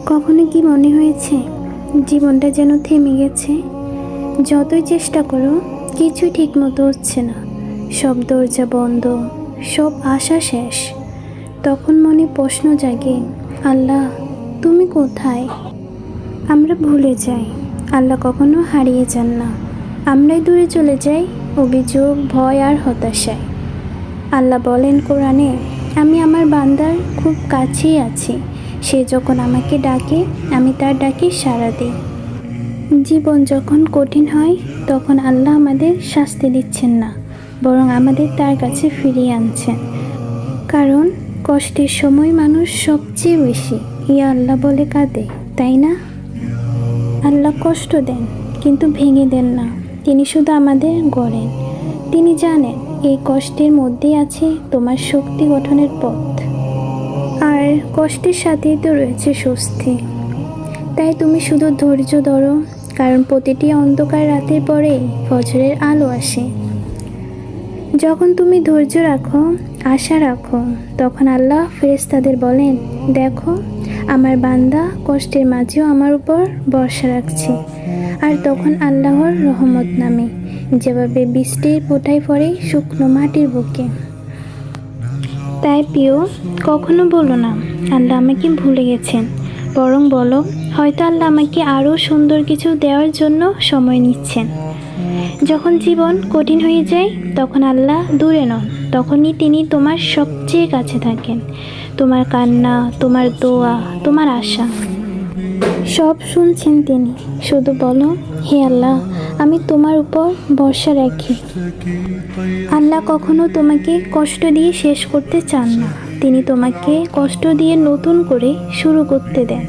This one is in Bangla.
কখনো কি মনে হয়েছে জীবনটা যেন থেমে গেছে? যতই চেষ্টা করো কিছুই ঠিক মতো হচ্ছে না। সব দরজা বন্ধ, সব আশা শেষ। তখন মনে প্রশ্ন জাগে, আল্লাহ তুমি কোথায়? আমরা ভুলে যাই আল্লাহ কখনো হারিয়ে যান না। আমরাই দূরে চলে যাই অভিযোগ, ভয় আর হতাশায়। আল্লাহ বলেন কোরআনে, আমি আমার বান্দার খুব কাছেই আছি। সে যখন আমাকে ডাকে আমি তার ডাকে সাড়া দিই। জীবন যখন কঠিন হয় তখন আল্লাহ আমাদের শাস্তি দিচ্ছেন না, বরং আমাদের তার কাছে ফিরিয়ে আনছেন। কারণ কষ্টের সময় মানুষ সবচেয়ে বেশি ইয়া আল্লাহ বলে কাঁদে, তাই না? আল্লাহ কষ্ট দেন কিন্তু ভেঙে দেন না। তিনি শুধু আমাদের গড়েন। তিনি জানেন এই কষ্টের মধ্যেই আছে তোমার শক্তি গঠনের পথ। আর কষ্টের সাথেই তো রয়েছে স্বস্তি। তাই তুমি শুধু ধৈর্য ধরো, কারণ প্রতিটি অন্ধকার রাতের পরেই ফজরের আলো আসে। যখন তুমি ধৈর্য রাখো, আশা রাখো, তখন আল্লাহ ফেরেশতাদের বলেন, দেখো আমার বান্দা কষ্টের মাঝেও আমার উপর ভরসা রাখছে। আর তখন আল্লাহর রহমত নামে, যেভাবে বৃষ্টির ফোঁটায় পড়ে শুকনো মাটির বুকে। তাই প্রিয়, কখনো বলো না আল্লাহ আমাকে ভুলে গেছেন, বরং বলো হয়তো আল্লাহ আমাকে আরও সুন্দর কিছু দেওয়ার জন্য সময় নিচ্ছেন। যখন জীবন কঠিন হয়ে যায় তখন আল্লাহ দূরে নন, তখনই তিনি তোমার সবচেয়ে কাছে থাকেন। তোমার কান্না, তোমার দোয়া, তোমার আশা সব শুনছেন তিনি। শুধু বলো, হে আল্লাহ আমি তোমার উপর ভরসা রাখি। আল্লাহ কখনো তোমাকে কষ্ট দিয়ে শেষ করতে চান না, তিনি তোমাকে কষ্ট দিয়ে নতুন করে শুরু করতে দেন।